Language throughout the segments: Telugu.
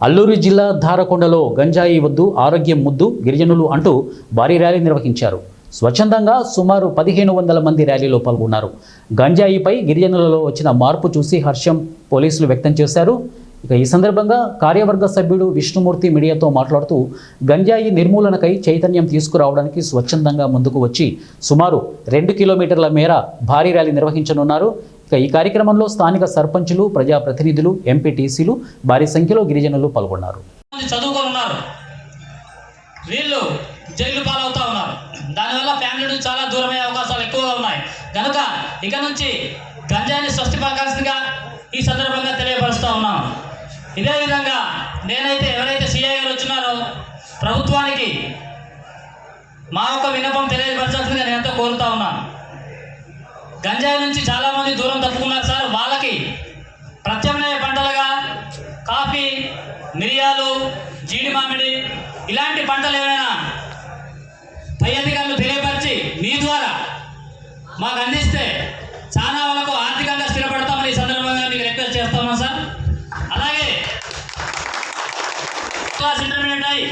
అల్లూరు జిల్లా ధారకొండలో గంజాయి వద్దు ఆరోగ్యం ముద్దు గిరిజనులు అంటూ భారీ ర్యాలీ నిర్వహించారు. స్వచ్ఛందంగా సుమారు 1500 మంది ర్యాలీలో పాల్గొన్నారు. గంజాయిపై గిరిజనులలో వచ్చిన మార్పు చూసి హర్షం పోలీసులు వ్యక్తం చేశారు. ఈ సందర్భంగా కార్యవర్గ సభ్యుడు విష్ణుమూర్తి మీడియాతో మాట్లాడుతూ గంజాయి నిర్మూలనకై చైతన్యం తీసుకురావడానికి స్వచ్ఛందంగా ముందుకు వచ్చి సుమారు 2 కిలోమీటర్ల మేర భారీ ర్యాలీ నిర్వహించనున్నారు. ఈ కార్యక్రమంలో స్థానిక సర్పంచులు, ప్రజాప్రతినిధులు, ఎంపీటీసీలు భారీ సంఖ్యలో గిరిజనులు పాల్గొన్నారు. వీళ్ళు జైలు పాలవుతా ఉన్నారు. దానివల్ల ఫ్యామిలీ నుంచి చాలా దూరమయ్యే అవకాశాలు ఎక్కువగా ఉన్నాయి. కనుక ఇక నుంచి గంజాయిని స్వస్తి పలకాల్సిందిగా ఈ సందర్భంగా తెలియపరుస్తూ ఉన్నాం. ఇదే విధంగా నేనైతే ఎవరైతే సిఐ గారు వచ్చినారో ప్రభుత్వానికి మా యొక్క విన్నపం తెలియపరచాల్సిందిగా నేనంతా కోరుతా ఉన్నాను. గంజాయి నుంచి చాలామంది దూరం తప్పుకున్నారు సార్. వాళ్ళకి ప్రత్యామ్నాయ పంటలుగా కాఫీ, మిరియాలు, జీడి మామిడి ఇలాంటి పంటలు ఏమైనా పై అధికారులు తెలియపరిచి మీ ద్వారా మాకు అందిస్తే చాలా వాళ్ళకు ఆర్థికంగా స్థిరపడతామని ఈ సందర్భంగా మీకు రిక్వెస్ట్ చేస్తామా సార్. అలాగే క్లాస్ ఇంటర్మీడియట్ అయి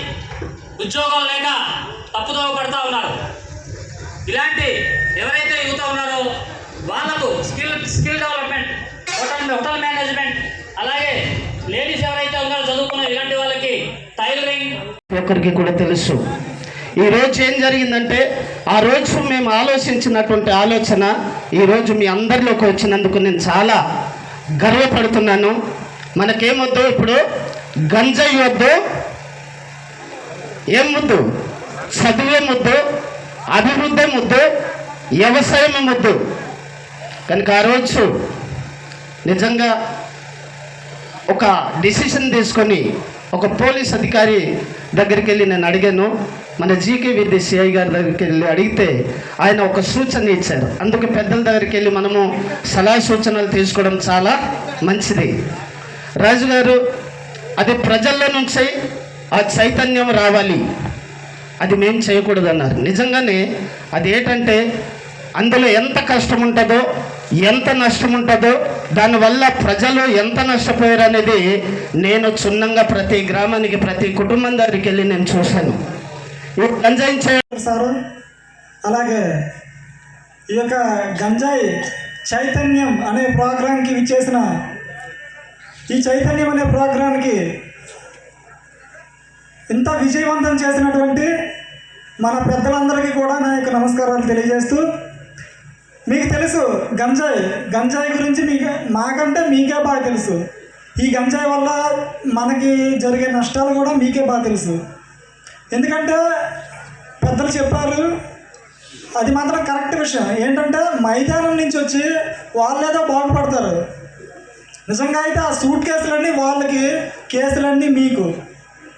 ఉద్యోగాలు లేక తప్పుదోవ పడుతూ ఉన్నారు. ఇలాంటి ఎవరైతే యువత ఉన్నారో వాళ్ళకు స్కిల్ డెవలప్మెంట్, హోటల్ మేనేజ్మెంట్, అలాగే లేడీస్ ఎవరైతే ఉన్నారో చదువుకున్న ఇలాంటి వాళ్ళకి టైలరింగ్ ఒకరికి కూడా తెలుసు. ఈరోజు ఏం జరిగిందంటే ఆ రోజు మేము ఆలోచించినటువంటి ఆలోచన ఈరోజు మీ అందరిలోకి వచ్చినందుకు నేను చాలా గర్వపడుతున్నాను. మనకేమొద్దు, ఇప్పుడు గంజాయి వద్దు, ఏం ముద్దు, చదువే ముద్దు, అభివృద్ధి ముద్దు, వ్యవసాయమే ముద్దు. కనుక ఆ రోజు నిజంగా ఒక డిసిషన్ తీసుకొని ఒక పోలీస్ అధికారి దగ్గరికి వెళ్ళి నేను అడిగాను. మన జీకే విద్య సిఐ గారి దగ్గరికి వెళ్ళి అడిగితే ఆయన ఒక సూచన ఇచ్చారు. అందుకే పెద్దల దగ్గరికి వెళ్ళి మనము సలహా సూచనలు తీసుకోవడం చాలా మంచిది. రాజుగారు, అది ప్రజల్లో నుంచి ఆ చైతన్యం రావాలి, అది మేము చేయకూడదు అన్నారు. నిజంగానే అది ఏంటంటే అందులో ఎంత కష్టం ఉంటుందో, ఎంత నష్టం ఉంటుందో, దానివల్ల ప్రజలు ఎంత నష్టపోయారు అనేది నేను క్షుణ్ణంగా ప్రతి గ్రామానికి, ప్రతి కుటుంబం దగ్గరికి వెళ్ళి నేను చూశాను. ఈ గంజాయి సారు, అలాగే ఈ యొక్క గంజాయి చైతన్యం అనే ప్రోగ్రాంకి విచ్చేసిన ఈ చైతన్యం అనే ప్రోగ్రాంకి ఇంత విజయవంతం చేసినటువంటి మన పెద్దలందరికీ కూడా నా యొక్క నమస్కారాలు తెలియజేస్తూ, మీకు తెలుసు గంజాయి గురించి మాకంటే మీకే బాగా తెలుసు. ఈ గంజాయి వల్ల మనకి జరిగే నష్టాలు కూడా మీకే బాగా తెలుసు. ఎందుకంటే పెద్దలు చెప్పారు, అది మాత్రం కరెక్ట్ విషయం. ఏంటంటే మైదానం నుంచి వచ్చి వాళ్ళేదో బాగుపడతారు. నిజంగా అయితే ఆ సూట్ కేసులన్నీ వాళ్ళకి, కేసులన్నీ మీకు.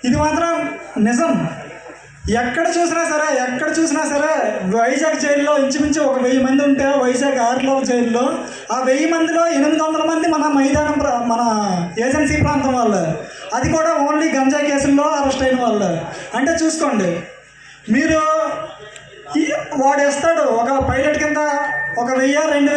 ఇది మాత్రం నిజం. ఎక్కడ చూసినా సరే వైజాగ్ జైల్లో ఇంచుమించు 1000 మంది ఉంటే, వైజాగ్ ఆర్లో జైల్లో ఆ 1000 మందిలో 800 మంది మన మైదానం, మన ఏజెన్సీ ప్రాంతం వాళ్ళు. అది కూడా ఓన్లీ గంజాయి కేసుల్లో అరెస్ట్ అయిన వాళ్ళు. అంటే చూసుకోండి, మీరు వాడు వేస్తాడు ఒక పైలట్ కింద 1000, 2000